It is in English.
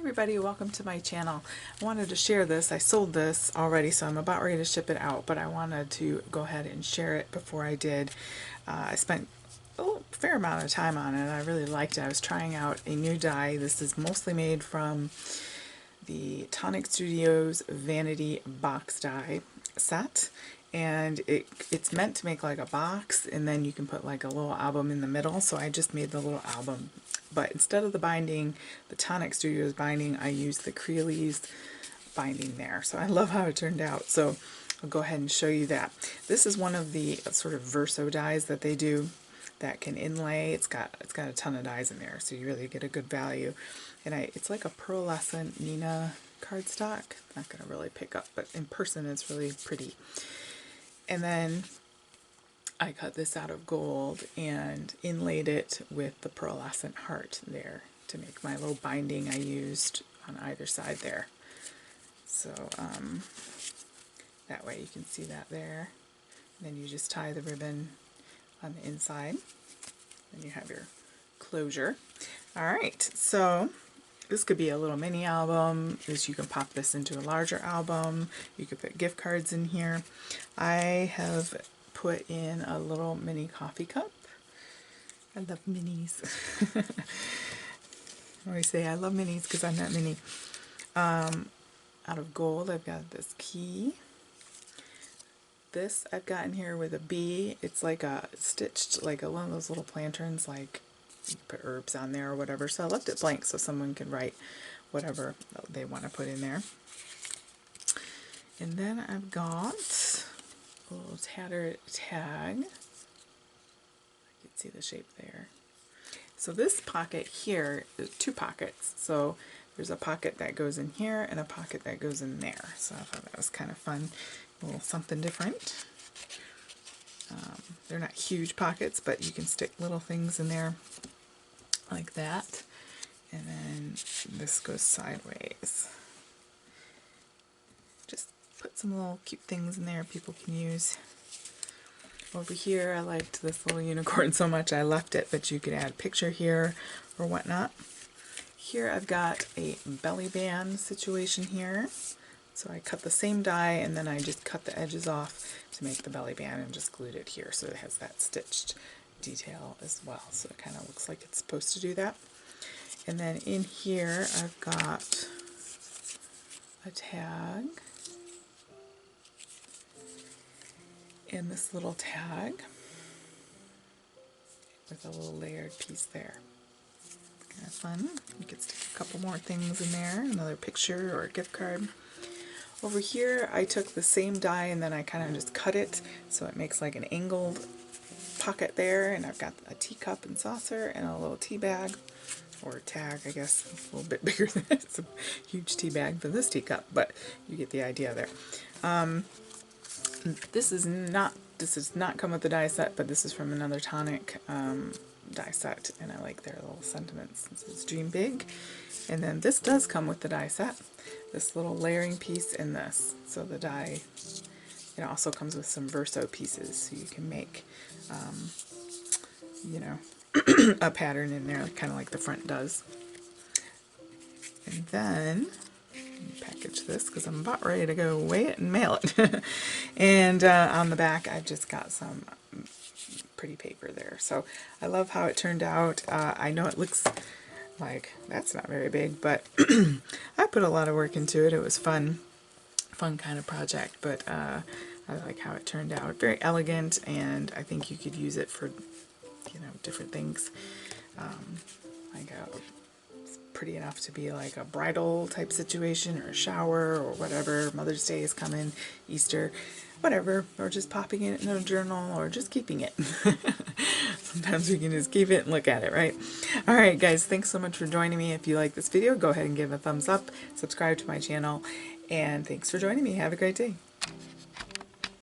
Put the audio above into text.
Everybody, welcome to my channel. I wanted to share this. I sold this already, so I'm about ready to ship it out, but I wanted to go ahead and share it before I did. I spent a fair amount of time on it. I really liked it. I was trying out a new die. This is mostly made from the Tonic Studios Vanity Box die set, and it's meant to make like a box, and then you can put like a little album in the middle. So I just made the little album, but instead of the binding, the Tonic Studios binding, I used the Creeley's binding there. So I love how it turned out. So I'll go ahead and show you that. This is one of the sort of verso dies that they do that can inlay. It's got a ton of dies in there, so you really get a good value. And it's like a pearlescent Nina cardstock. Not going to really pick up, but in person it's really pretty. And then I cut this out of gold and inlaid it with the pearlescent heart there to make my little binding I used on either side there. So that way you can see that there. And then you just tie the ribbon on the inside, and you have your closure. Alright, so this could be a little mini album. You can pop this into a larger album. You could put gift cards in here. I have put in a little mini coffee cup. I love minis. I always say I love minis because I'm not mini. Out of gold, I've got this key. This I've got in here with a bee. It's like a stitched, like one of those little planterns, like you put herbs on there or whatever. So I left it blank so someone can write whatever they want to put in there. And then I've got a little tattered tag. You can see the shape there. So this pocket here is two pockets. So there's a pocket that goes in here and a pocket that goes in there. So I thought that was kind of fun. A little something different. They're not huge pockets, but you can stick little things in there like that. And then this goes sideways. Just put some little cute things in there people can use. Over here, I liked this little unicorn so much I left it, but you could add a picture here or whatnot. Here I've got a belly band situation here. So I cut the same die and then I just cut the edges off to make the belly band and just glued it here, so it has that stitched detail as well. So it kind of looks like it's supposed to do that. And then in here I've got a tag and this little tag with a little layered piece there. Kind of fun. You could stick a couple more things in there, another picture or a gift card. Over here I took the same die and then I kind of just cut it so it makes like an angled pocket there, and I've got a teacup and saucer and a little tea bag, or tag I guess. It's a little bit bigger than that. It's a huge tea bag for this teacup, but you get the idea there. This does not come with the die set, but this is from another Tonic die set, and I like their little sentiments. This is Dream Big. And then this does come with the die set, this little layering piece and this. So the die, it also comes with some verso pieces, so you can make, you know, a pattern in there, kind of like the front does. And then, package this because I'm about ready to go weigh it and mail it. And on the back I've just got some pretty paper there. So I love how it turned out. I know it looks like that's not very big, but I put a lot of work into it. It was fun kind of project, but I like how it turned out. Very elegant, and I think you could use it for, you know, different things. Like it's pretty enough to be like a bridal type situation, or a shower, or whatever. Mother's Day is coming, Easter, whatever, or just popping it in a journal, or just keeping it. Sometimes we can just keep it and look at it, right? Alright guys, thanks so much for joining me. If you like this video, go ahead and give a thumbs up, subscribe to my channel, and thanks for joining me. Have a great day.